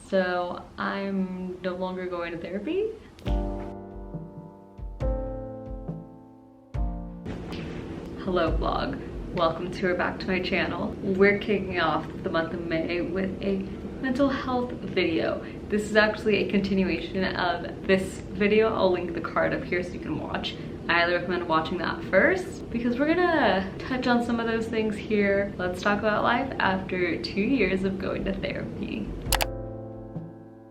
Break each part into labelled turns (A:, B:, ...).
A: So I'm no longer going to therapy. Hello vlog, welcome back to my channel. We're kicking off the month of May with a mental health video. This is actually a continuation of this video. I'll link the card up here so you can watch. I highly recommend watching that first because we're gonna touch on some of those things here. Let's talk about life after 2 years of going to therapy.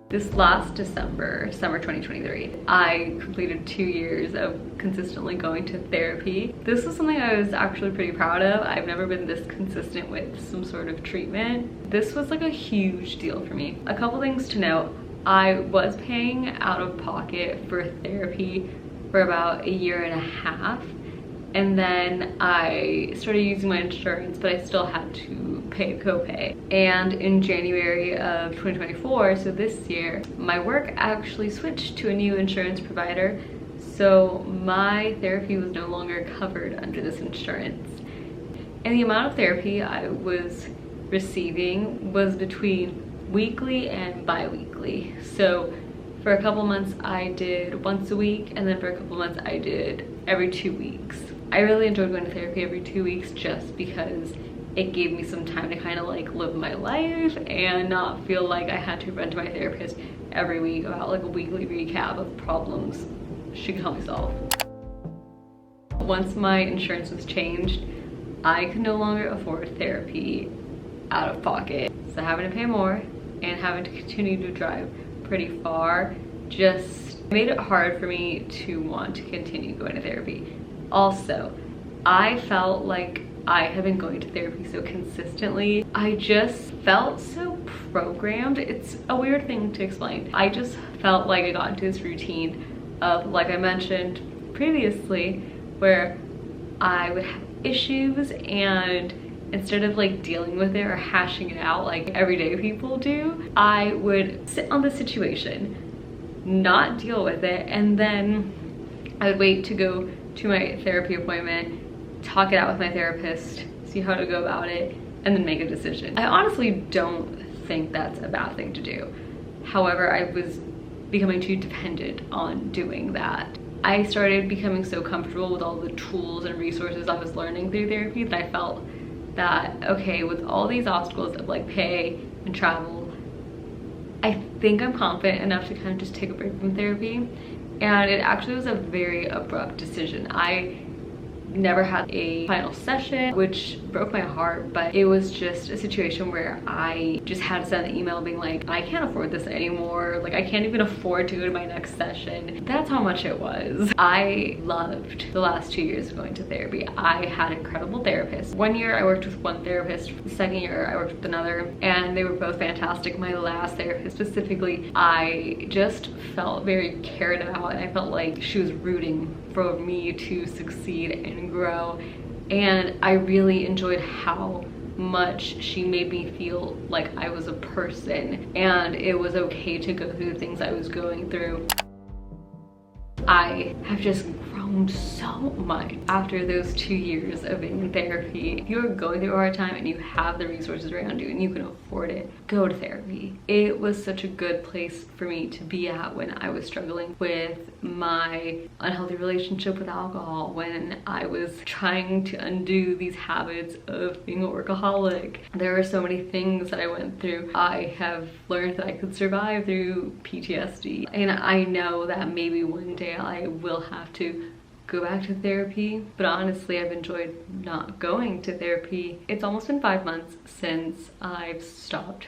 A: This last December, summer 2023, I completed 2 years of consistently going to therapy. This was something I was actually pretty proud of. I've never been this consistent with some sort of treatment. This was like a huge deal for me. A couple things to note. I was paying out of pocket for therapy for about 1.5 years. And then I started using my insurance, but I still had to pay a copay. And in January of 2024, so this year, my work actually switched to a new insurance provider. So my therapy was no longer covered under this insurance. And the amount of therapy I was receiving was between weekly and bi-weekly. So for a couple months I did once a week, and then for a couple months I did every 2 weeks. I really enjoyed going to therapy every 2 weeks just because it gave me some time to kind of like live my life and not feel like I had to run to my therapist every week about like a weekly recap of problems she could help me solve. Once my insurance was changed, I could no longer afford therapy out of pocket. So having to pay more and having to continue to drive pretty far just made it hard for me to want to continue going to therapy. Also, I felt like I had been going to therapy so consistently. I just felt so programmed. It's a weird thing to explain. I just felt like I got into this routine of, like I mentioned previously, where I would have issues, and instead of like dealing with it or hashing it out like everyday people do, I would sit on the situation, not deal with it, and then I would wait to go to my therapy appointment, talk it out with my therapist, see how to go about it, and then make a decision. I honestly don't think that's a bad thing to do. However, I was becoming too dependent on doing that. I started becoming so comfortable with all the tools and resources I was learning through therapy that I felt that, okay, with all these obstacles of like pay and travel, I think I'm confident enough to kind of just take a break from therapy. And it actually was a very abrupt decision. I never had a final session, which broke my heart, but it was just a situation where I just had to send an email being like, I can't afford this anymore. Like, I can't even afford to go to my next session. That's how much it was. I loved the last 2 years of going to therapy. I had incredible therapists. 1 year I worked with one therapist, the second year I worked with another, and they were both fantastic. My last therapist specifically, I just felt very cared about, and I felt like she was rooting for me to succeed and grow. And I really enjoyed how much she made me feel like I was a person and it was okay to go through the things I was going through. I have just grown so much after those 2 years of being in therapy. If you're going through a hard time and you have the resources around you and you can afford it, go to therapy. It was such a good place for me to be at when I was struggling with my unhealthy relationship with alcohol, when I was trying to undo these habits of being a workaholic. There are so many things that I went through. I have learned that I could survive through PTSD, and I know that maybe one day I will have to go back to therapy, but honestly I've enjoyed not going to therapy. It's almost been 5 months since I've stopped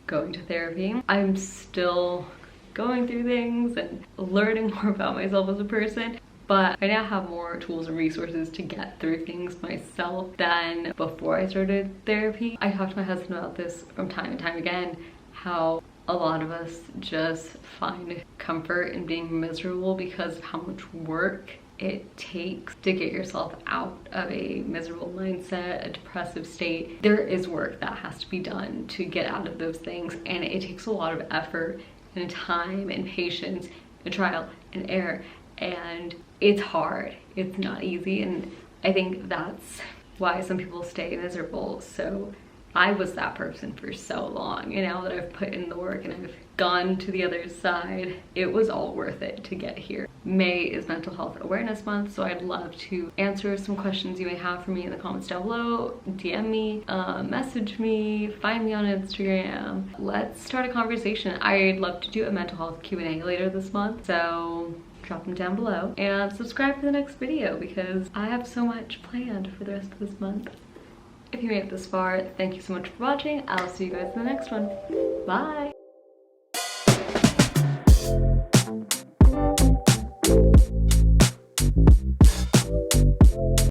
A: going to therapy. I'm still going through things and learning more about myself as a person, but I now have more tools and resources to get through things myself than before I started therapy. I talk to my husband about this from time and time again, how a lot of us just find comfort in being miserable because of how much work it takes to get yourself out of a miserable mindset, a depressive state. There is work that has to be done to get out of those things, and it takes a lot of effort and time and patience and trial and error, and it's hard. It's not easy, and I think that's why some people stay miserable. So I was that person for so long, and now that I've put in the work and I've gone to the other side, it was all worth it to get here. May is Mental Health Awareness Month, so I'd love to answer some questions you may have for me in the comments down below. DM me, message me, find me on Instagram. Let's start a conversation. I'd love to do a mental health Q&A later this month, so drop them down below and subscribe for the next video because I have so much planned for the rest of this month. If you made it this far, thank you so much for watching. I'll see you guys in the next one. Bye!